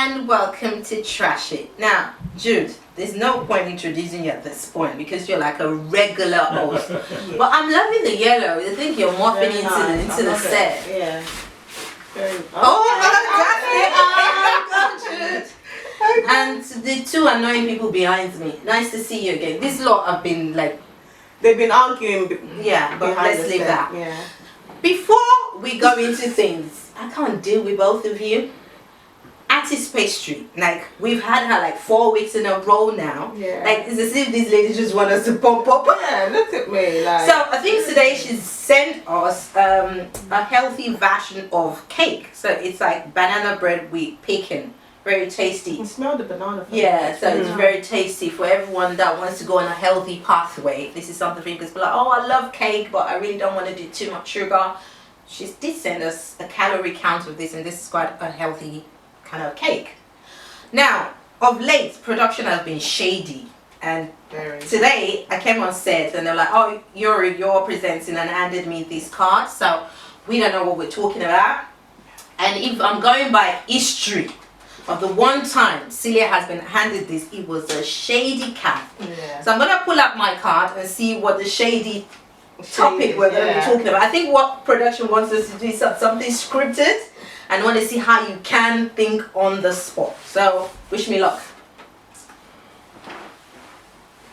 and welcome to Trash It. Now, Jude, there's no point introducing you at this point because you're like a regular host. But I'm loving the yellow. I think you're morphing into the set. Yeah. Jude. And the two annoying people behind me. Nice to see you again. This lot have been like... They've been arguing. Yeah, but let's leave that. Yeah. Before we go into things, I can't deal with both of you. Artist pastry, like we've had her like 4 weeks in a row now. Yeah. Like it's as if these ladies just want us to pump up. Yeah, look at me. Like. So I think today she's sent us a healthy version of cake. So it's like banana bread with pecan, very tasty. You smell the banana. Yeah, so it's very tasty for everyone that wants to go on a healthy pathway. This is something for you because like, oh, I love cake, but I really don't want to do too much sugar. She did send us a calorie count of this, and this is quite a healthy kind of cake. Now, of late, production has been shady, and today I came on set and they're like, oh, you're presenting, and handed me this card, so we don't know what we're talking about. And if I'm going by history of the one time Celia has been handed this, it was a shady card. Yeah. So I'm gonna pull up my card and see what the shady topic we're going to be talking about. I think what production wants us to do is something scripted, and want to see how you can think on the spot. So wish me luck.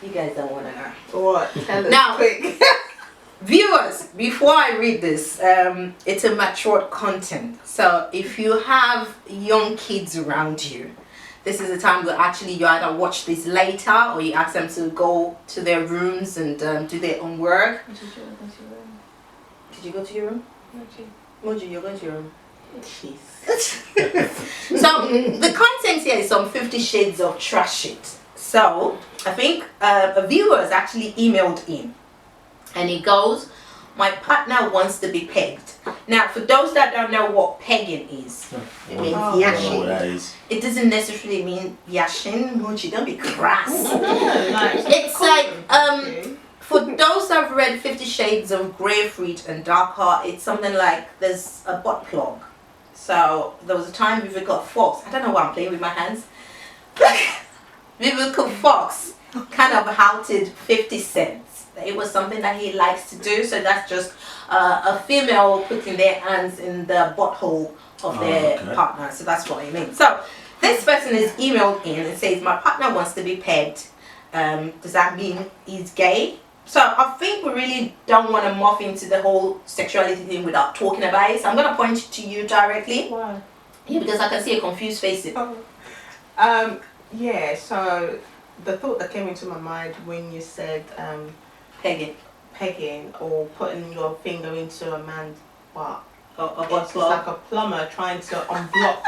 You guys don't want to know. What? Tell us now, quick. Viewers, before I read this, it's a matured content. So if you have young kids around you, this is the time where actually you either watch this later or you ask them to go to their rooms and do their own work. Did you go to your room? Moji, you're going to your room. Jeez. So the content here is some 50 Shades of Trash It. So I think a viewer has actually emailed in, and it goes, my partner wants to be pegged. Now, for those that don't know what pegging is, it means yashing. It doesn't necessarily mean yashing. Moji, don't be crass. It's like for those that have read 50 Shades of Grapefruit and Darker, it's something like there's a butt plug. So there was a time Vivica Fox, I don't know why I'm playing with my hands. Vivica Fox kind of outed 50 Cent. It was something that he likes to do, so that's just a female putting their hands in the butthole of their partner. So that's what I mean. So this person is emailed in and says, my partner wants to be pegged. Does that mean he's gay? So I think we really don't want to morph into the whole sexuality thing without talking about it. So I'm going to point to you directly. Why? Yeah, because I can see a confused face. Yeah, so the thought that came into my mind when you said pegging or putting your finger into a man's butt. It's like a plumber trying to unblock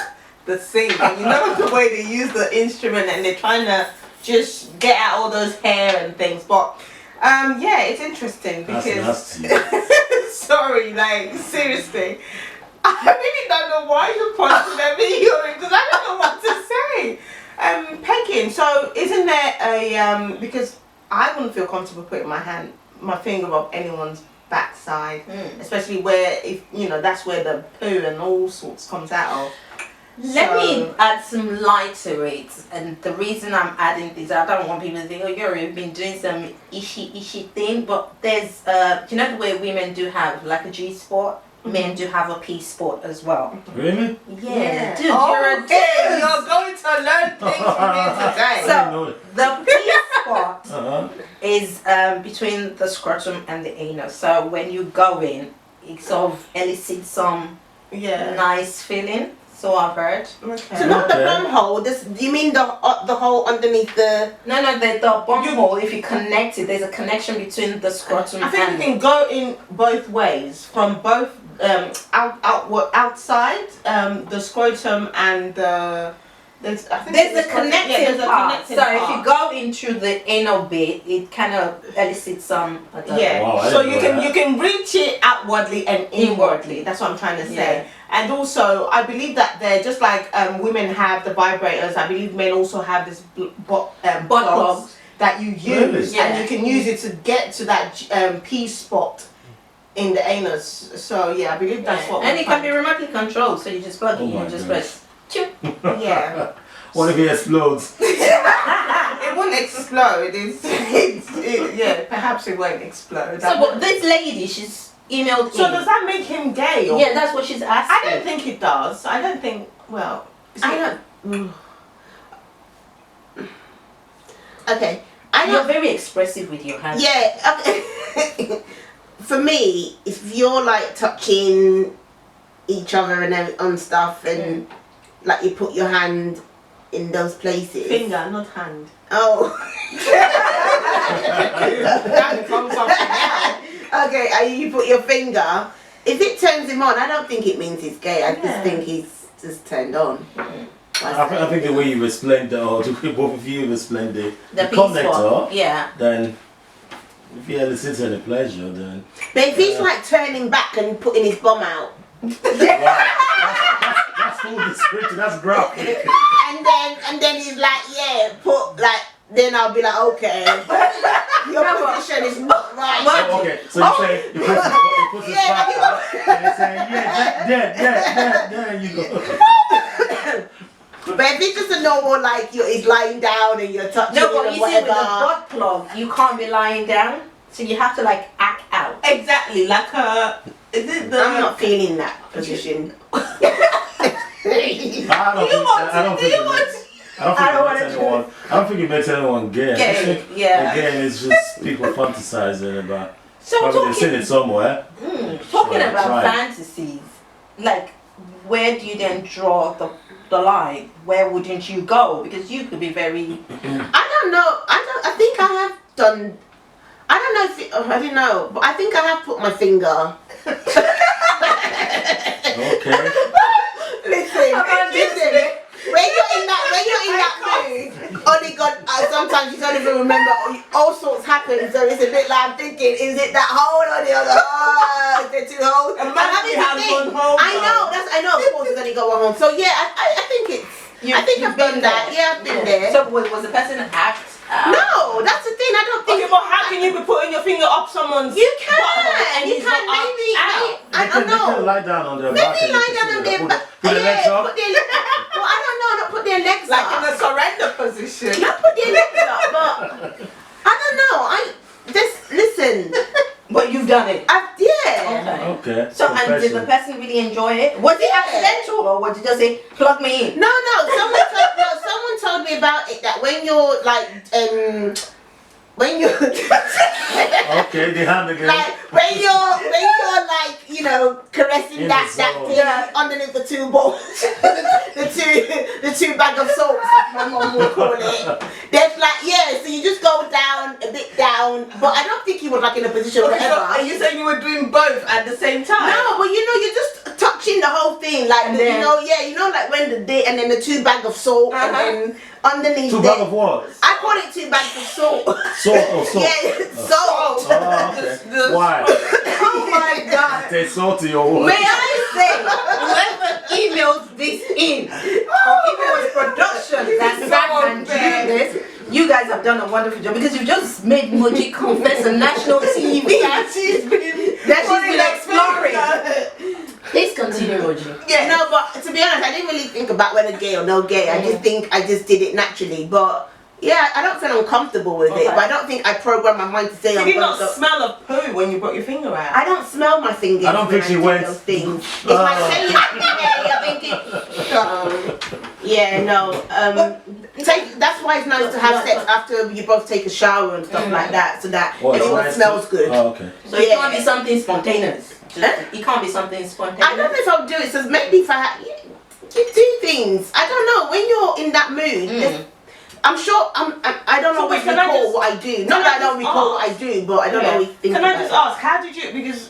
the sink. And you know the way they use the instrument and they're trying to just get out all those hair and things. But yeah, it's interesting because sorry, like seriously, I really don't know why you're pointing at me because I don't know what to say. Pegging. So isn't there a because I wouldn't feel comfortable putting my finger up anyone's backside, especially where if you know that's where the poo and all sorts comes out of. Let me add some light to it, and the reason I'm adding this, I don't want people to think, oh, you've been doing some ishy thing, but there's, you know the way women do have like a G-spot? Men do have a P-spot as well. Really? Yeah. Dude, you're a dude. You're going to learn things from me today. So, the P-spot is between the scrotum and the anus. So, when you go in, it sort of elicits some nice feeling. So I've heard. Okay. So not the bum hole. Do you mean the hole underneath the? No, the bum hole. If you connect it, there's a connection between the scrotum. I think you can go in both ways, from both outside the scrotum and the. There's a connecting part. So if you go into the anal bit, it kind of elicits some. Wow, so you can reach it outwardly and inwardly. That's what I'm trying to say. Yeah. And also, I believe that they're just like women have the vibrators. I believe men also have this butt plugs that you use, and you can use it to get to that P spot in the anus. So yeah, I believe that's what. And it can be remotely controlled, so you just plug it in and just press. Yeah. What if he explodes? It wouldn't explode. Yeah, perhaps it won't explode. So, but this lady, she's emailed So in. does that make him gay? Or? Yeah, that's what she's asking. I don't think it does. I don't think. Well, I don't. Okay. You're very expressive with your hands. Yeah. Okay. For me, if you're like touching each other and on stuff, and like you put your hand in those places. Finger, not hand. Oh. That becomes something else. Okay, you put your finger. If it turns him on, I don't think it means he's gay. I just think he's just turned on. I think the way you explained that, or the way both of you explained the peaceful. connector, Yeah. then if you elicit any pleasure, then. But if he's like turning back and putting his bum out, Wow, that's full description. That's graphic. and then he's like, yeah, then I'll be like, okay, your position is not right. Oh, okay, so you say he puts his back out, and he's saying, yeah, there you go. But if it's just a normal, like he's lying down and you're touching No, him but and you see, with the whatever. butt plug, you can't be lying down, so you have to like act out. Exactly, like a. Is it the? I'm not feeling that position. I don't think it makes anyone gay. I think, Yeah. again, it's just people fantasizing about. So Probably they've seen it somewhere. talking So, about try it. fantasies, like where do you then draw the line? Where wouldn't you go? Because you could be very. I don't know. I think I have done. I don't know if I don't know, but I think I have put my finger. Okay. Listen. When you're in that mood, only God. Sometimes you don't even remember. All sorts happen, so it's a bit like I'm thinking: is it that hole or the other? Is there two holes? And maybe has one hole. I know. Of course, it's only got one hole. So yeah, I think it's. I think I've done that. Yeah, I've been there. So was the person act? No, that's the thing. I don't think. Okay, but how can you be putting your finger up someone's You can. butthole and You he's can. not up, Maybe. out? I don't They can know. lie down on their back. Maybe and lie they down can on their back. put their legs up. Put their legs. Well, I don't know. Not put their legs Like up. in the surrender position. Not put their legs up, but I don't know. Listen. But you've done it. Yeah. Okay. So and did the person really enjoy it? Was it accidental or was it just say plug me in? No. Someone told me about it that when you're like when you're Okay, the hand again. like when you're like caressing In that the zone. thing underneath the two balls, the two bag of salts, as my mom would call it. There's like so you just go down a bit down, but I don't think he was like in a position or Okay, so whatever. are you saying you were doing both at the same time? No, but you're just touching the whole thing, like And then- like when and then the two bag of salt, and then underneath Two there- bag of what? I call it two bags of salt. Salt or salt? Yeah, salt. Oh, okay. Why? Oh my god. They salty or what? May I say, whoever emailed this in, or if it was production that sat and drew this, you guys have done a wonderful job because you've just made Moji confess on national TV that she's been exploring. Please continue, Moji. Yeah, no, but to be honest, I didn't really think about whether gay or no gay. I just think I just did it naturally. But yeah, I don't feel uncomfortable with it. But I don't think I programmed my mind to say Did I'm you going not to. smell of poo when you brought your finger out? I don't smell my fingers. I don't think when she do went- those things. It's like saying I think yeah, no. That's why it's nice to have sex after you both take a shower and stuff like that, so that Oh, it's everyone nice smells to- good. Oh, okay. So it can't be something spontaneous. It can't be something spontaneous. I don't know if I'll do it. So maybe if you do things. I don't know. When you're in that mood, I'm sure. I don't So always wait, can I recall just- what I do. can Not I that I don't just recall what I ask? do, but I don't always think Can I about just it. ask, how did you, because,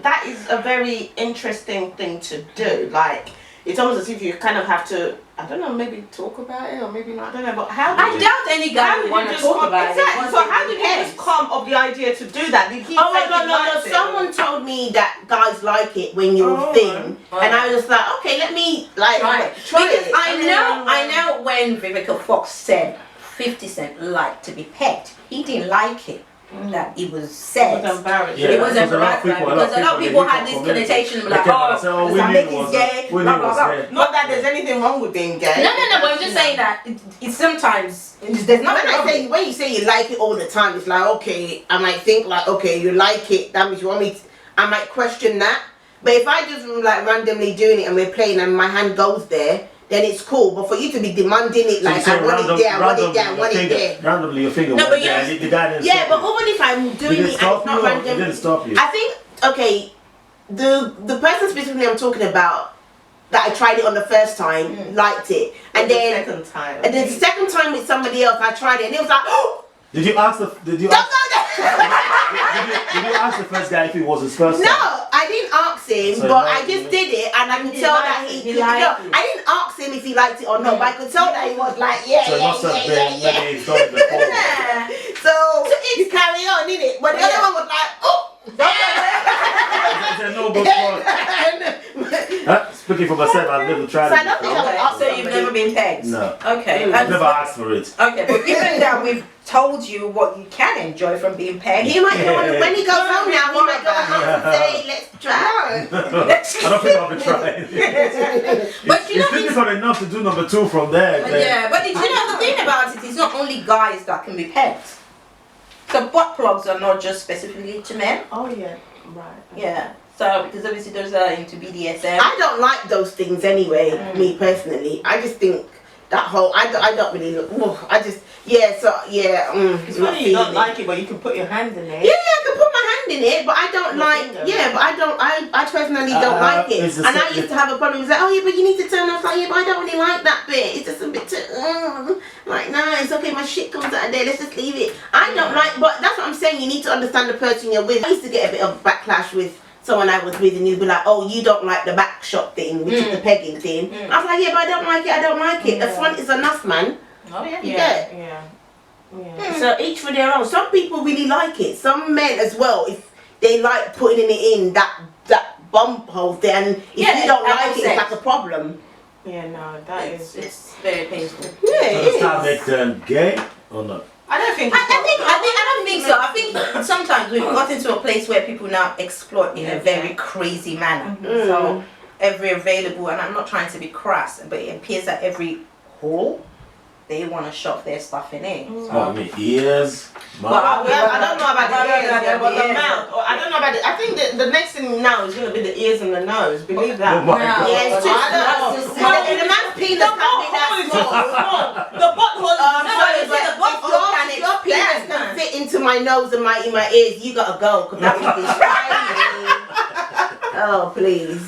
that is a very interesting thing to do. Like, it's almost as if you kind of have to, I don't know, maybe talk about it or maybe not, I don't know, but how I did you, doubt any guy how would did want you to just talk come, about exactly, it. so how did you just come up the idea to do that? Did he Oh say he no! liked it? Someone told me that guys like it when you're Oh, thin, right. and I was just like, okay, let me like Try it. try Because it. I know when Vivica Fox said 50 Cent liked to be pegged, he didn't like it. that it was said. It was embarrassing. Yeah, It was because embarrassing because a lot of people had this connotation like, oh, so Mozambique is gay, blah, blah, blah. Not that there's anything wrong with being gay. No, but I'm just saying that it's sometimes there's nothing wrong with it. When you say you like it all the time, it's like, okay, I might think like, okay, you like it, that means you want me to, I might question that. But if I just like randomly doing it and we're playing and my hand goes there, then it's cool. But for you to be demanding it like, I want it there, I want it there, I want it there. Randomly your finger No, went but there, the guy didn't yeah, stop but you. even if I'm doing Did it it and it's stop not you or random, it didn't stop you? I think, okay, the person specifically I'm talking about, that I tried it on the first time, liked it. And then the second time. And then the second time with somebody else, I tried it and it was like, oh! Did you ask the Don't go there! did you ask the first guy if it was his first time? No, I didn't ask him, So but no, I just did it and I could tell that he liked no, it. I didn't ask him if he liked it or not, but I could tell that he was like, yeah, So it must have been maybe he's done it before. yeah. So you carry on, innit? But the other one was like, oh! It's a no go Speaking for myself, I've never tried So I it don't think before. I would ask So you've somebody. never been pegged? No. Okay. I've never asked for it. Okay, but given that we've told you what you can enjoy from being pegged, He might go on, when he goes home now, he might go on and say, let's try. I don't think I'll be trying. But you know, It's difficult enough to do number 2 from there. yeah, but did you know the thing about it is not only guys that can be pegged. So butt plugs are not just specifically to men. Oh yeah, right. Yeah. So because obviously those are into BDSM. I don't like those things anyway, me personally. I just think that whole, I don't really look, I just, yeah, so, yeah. It's funny you don't like it, but you can put your hand in it. Yeah, I can put my hand in it, but I don't Your like, finger. yeah, but I personally don't like it. it's the And I same- used to have a problem, it's like, oh yeah, but you need to turn off, like, yeah, but I don't really like that bit. It's just a bit too, like, nah, it's okay, my shit comes out of there, let's just leave it. I don't like, but that's what I'm saying, you need to understand the person you're with. I used to get a bit of backlash with someone I was with and you'd be like, oh, you don't like the back shot thing, which is the pegging thing. I was like, yeah, but I don't like it, The front is enough, man. Oh yeah. You get it? Yeah. So each for their own. Some people really like it. Some men as well, if they like putting it in that bump hole there, and if Yeah, you don't that like makes it, it's sense. like a problem. Yeah, no, that is. It's very painful. Yeah, Does that it make them gay or not? I don't think. I don't think so. I think sometimes we've got into a place where people now exploit in a very crazy manner. So every available, and I'm not trying to be crass, but it appears that every hole they want to shove their stuff in it. Oh, I mean ears, mouth. Well, I don't know about the ears, Yeah, but the yeah. mouth. Or I don't know about it. I think that the next thing now is going to be the ears and the nose. Believe that. Oh my No. God. Yeah, it's too I don't small. know. Well, in a man's penis The can't be that butthole is small. small. The butthole is I'm sorry, it's but the butthole can if your penis expand, can man. fit into my nose and in my ears, you gotta go, because that would be tiny. Oh, please.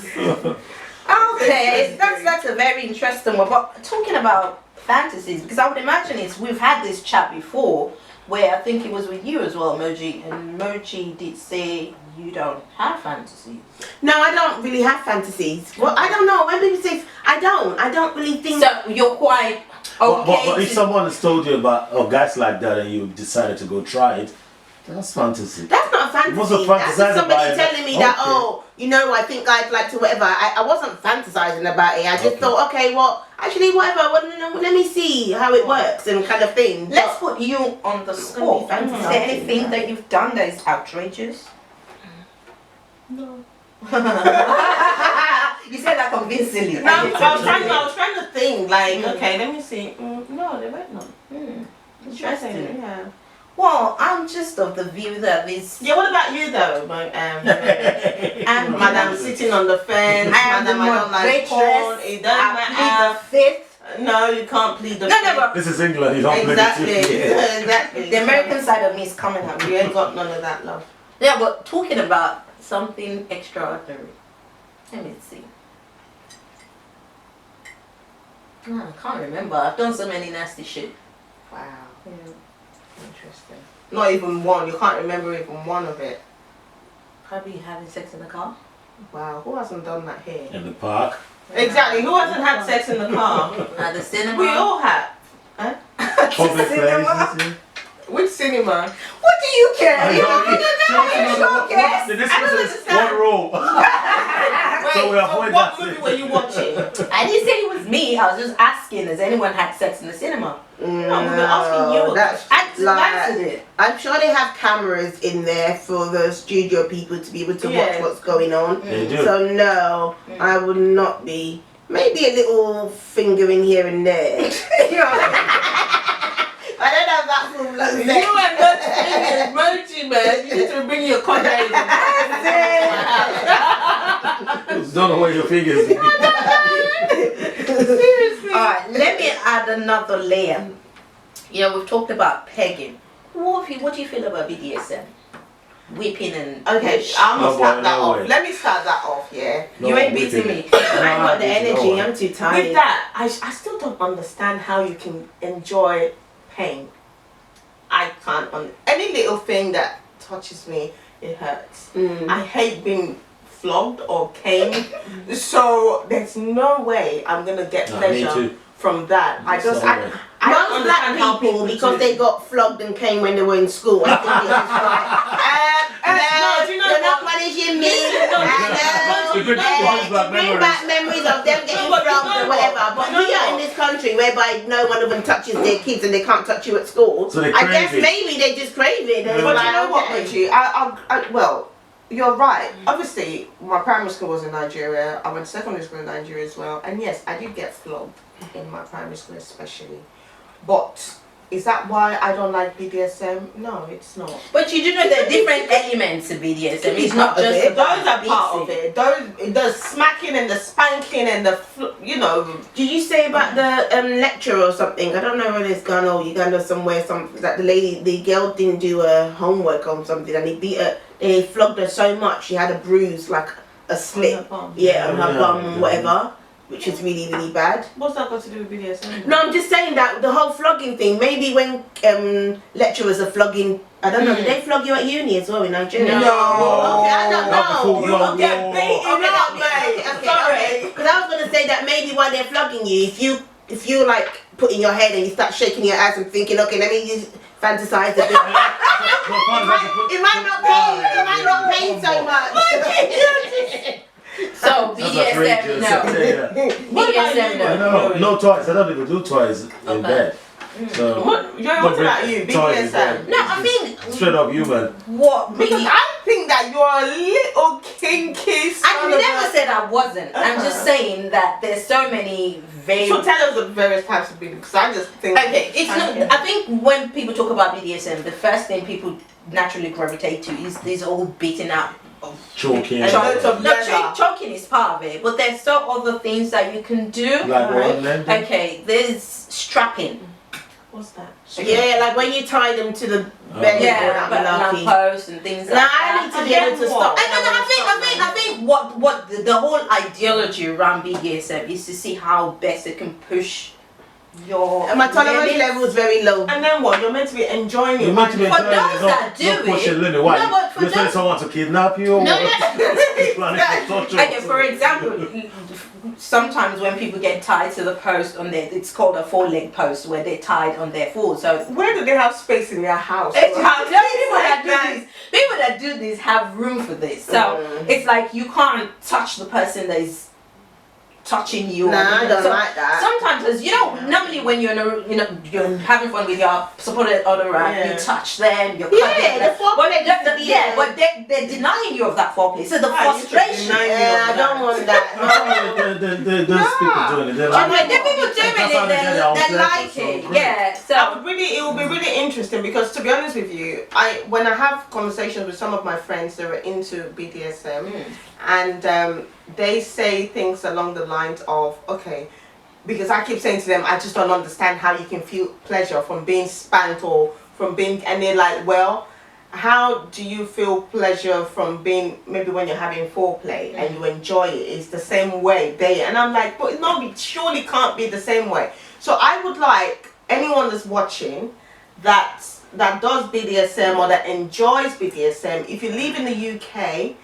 Okay, that's a very interesting one. But talking about fantasies, because I would imagine we've had this chat before, where I think it was with you as well, Moji, and Moji did say you don't have fantasies. No, I don't really have fantasies. Well, I don't know. When people say I don't really think. So you're quite okay. But if someone has told you about guys like that and you decided to go try it, that's fantasy. That's not a fantasy. You wasn't That's just fantasizing somebody about it. telling me that, Okay. oh, you know, I think I'd like to whatever. I wasn't fantasizing about it. I just Okay. thought, okay, well, actually, whatever. Well, no, let me see how it works and kind of thing. Let's put you on the spot. gonna be Is fantasy. there anything that you've done that is outrageous? No. You said that convincingly. No, I was trying to think. Like, okay, let me see. No, there weren't none. Interesting. Yeah. Well, I'm just of the view that this. Yeah. What about you though? I'm Madam sitting on the fence. I am the Madam, I don't like porn. moderatress. It doesn't I matter. plead the fifth. No, you can't plead the No, fifth. but This is England, you don't Exactly. play it. Exactly. the American side of me is coming out. You ain't got none of that, love. Yeah, but talking about something extraordinary. Let me see. No, I can't remember. I've done so many nasty shit. Wow. Yeah. Interesting. Not even one. You can't remember even one of it. Probably having sex in the car. Wow. Who hasn't done that here? In the park. Exactly. Who hasn't had sex in the car? At the cinema. We all have. Public places. Which cinema? What do you care? I You know, don't care. This is one rule. So we avoid what that. movie were you watching? I didn't say it was me. I was just asking, has anyone had sex in the cinema? No, we were asking you. That's I just answered like, it. I'm sure they have cameras in there for the studio people to be able to Yeah. watch what's going on. They do. So no, I would not be. Maybe a little fingering here and there. You know, I don't have that full blown You sex. and that emoji, man. You need to bring your contact. Don't know where your fingers. Seriously. Alright, let me add another layer. You know, we've talked about pegging. What do you feel about BDSM? Whipping and Okay, I'm No gonna start way, that no off. way. Let me start that off, yeah. you ain't beating me. I ain't got the energy. I'm too With tired. that, I still don't understand how you can enjoy pain. I can't. Any little thing that touches me, it hurts. I hate being flogged or caned, so there's no way I'm gonna get Me pleasure too. from that. I That's just, no way. I don't Most black understand how people, because do they it. got flogged and came when they were in school. I think it's no, do you know you're not what? punishing me. It's a good- I it brings know. back Bring memories. back memories of them getting but you flogged know or whatever. what? But You know here in what? this country, whereby no one of them touches their kids and they can't touch you at school, So they I crave guess it. maybe they just crave it. They're Yeah. But like, you know what, okay. Richie? Well, you're right. Obviously, my primary school was in Nigeria. I went to secondary school in Nigeria as well. And yes, I did get flogged in my primary school especially. But is that why I don't like BDSM? No, it's not. But you do know there are different elements to BDSM. It's not just Those about are part of beating. it. The smacking and the spanking and you know. Did you say about the lecture or something? I don't know whether it's Ghana or Uganda somewhere. That the girl didn't do her homework on something, and they flogged her so much she had a bruise, like a slit, her bum. on her Yeah. bum, whatever, which is really really bad. What's that got to do with BDSM? No, I'm just saying that the whole flogging thing. Maybe when lecturers are flogging, I don't know. Did they flog you at uni as well in Nigeria? No. Okay, I don't Not know. before You long. will get beaten Okay, up, mate. Sorry. Because I was gonna say that maybe while they're flogging you, if you like put in your head and you start shaking your ass and thinking, okay, let me just fantasize a bit. It might not pain. It might not pain so much. So That's BDSM, outrageous. no. Yeah. What about BDSM, you? no. No toys. I don't even do toys in Okay. bed. So What don't about bring you? toys in BDSM? bed. No, I mean, Straight up human. what Because really? I think that you're a little kinky son I of never a- said I wasn't. I'm just saying that there's so many very. So tell us the various types of BDSM, because I just think. Okay, it's not. I think when people talk about BDSM, the first thing people naturally gravitate to is this all beating up. Choking. And loads of No, leather. choking is part of it, but there's still other things that you can do. Like Right. one then. Okay, there's strapping. What's that? Yeah, like when you tie them to the bed Yeah, and all Yeah, that but malarkey. lampposts and things like Now that. I need to be able to stop. I think what the whole ideology around BDSM is to see how best it can push your And my tolerance limits. level is very low. And then what? You're meant to be enjoying You're it. meant to be For enjoying those it, that do not push it- a limit. Why? No, but for You're telling those- someone to kidnap you? Or No, what? You're planning to torture Okay, us. for example, sometimes when people get tied to the post on their, it's called a 4-leg post where they're tied on their foot. So Where do they have space in their house? it's how people that do this have room for this. So it's like you can't touch the person that is touching you. Nah, I don't So like that. sometimes, as you know, normally when you're in you're having fun with your supported other right, Yeah. you touch them, you're Yeah, cuddling the them. foreplay But needs to be yeah, there. but they're denying you of that foreplay. So the Why? You should frustration. deny me Yeah, I of don't that. want that. Those people doing it. They're But like, the people doing That's how it, they get their own they pleasure, like so it. great. Yeah. So It will be really interesting because, to be honest with you, when I have conversations with some of my friends that are into BDSM, and they say things along the lines of, okay, because I keep saying to them, I just don't understand how you can feel pleasure from being spanked or from being, and they're like, well, how do you feel pleasure from being, maybe when you're having foreplay and you enjoy it, it's the same way and I'm like, but no, it surely can't be the same way. So I would like anyone that's watching that does BDSM or that enjoys BDSM, if you live in the UK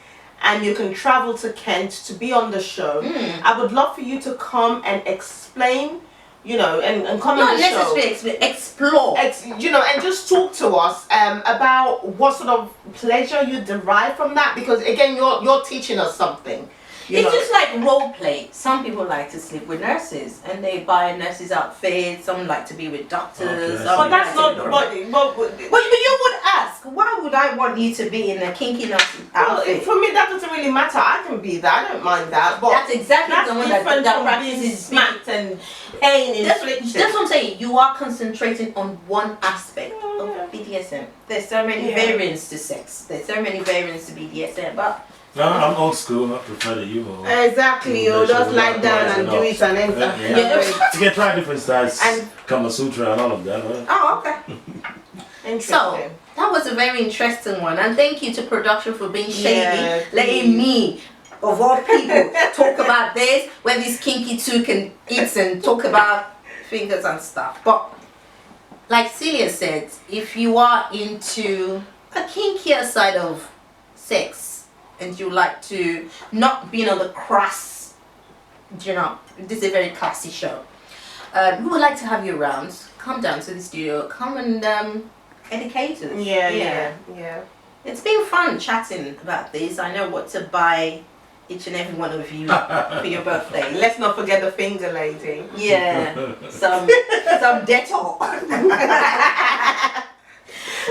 and you can travel to Kent to be on the show, I would love for you to come and explain you know, and come on Not the show. necessarily explore. You know, and just talk to us about what sort of pleasure you derive from that, because again, you're teaching us something. It's just like role play. Some people like to sleep with nurses and they buy nurses outfits. Some like to be with doctors. Okay. But that's not. But you would ask, why would I want you to be in a kinky nurse outfit? for me, that doesn't really matter. I can be that. I don't mind that. But That's exactly that's the one different that from being practices smacked and pain inflicted. That's what I'm saying. You are concentrating on one aspect of BDSM. There's so many variants to sex. There's so many variants to BDSM, but. No, I'm old school. I prefer the humor. Exactly, you just lie down and do it and enter. You can try different styles, Kama Sutra and all of that. Right? Oh, okay. Interesting. So that was a very interesting one, and thank you to production for being shady, letting me, of all people, talk about this, where this kinky two can eat and talk about fingers and stuff. But like Celia said, if you are into a kinkier side of sex and you like to not be on the crass, you know, this is a very classy show. We would like to have you around. Come down to the studio. Come and educate us. Yeah. It's been fun chatting about this. I know what to buy each and every one of you for your birthday. Let's not forget the finger lady. Yeah, some Dettol.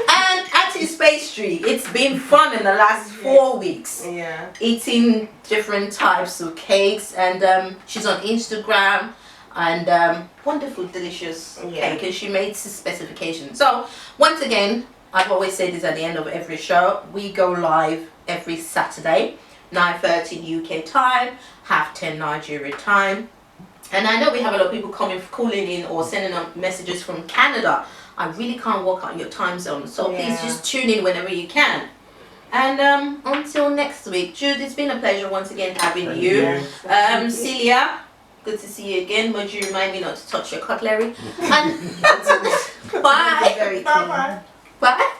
And at his pastry, it's been fun in the last 4 weeks. Yeah. Eating different types of cakes, and she's on Instagram, and wonderful, delicious cake, and she made specifications. So once again, I've always said this at the end of every show, we go live every Saturday, 9:30 UK time, 10:30 Nigeria time. And I know we have a lot of people calling in or sending up messages from Canada. I really can't work out your time zone, so please just tune in whenever you can. And until next week, Jude, it's been a pleasure once again having you. Celia, good to see you again. Would you remind me not to touch your cutlery? And bye. Bye. Bye.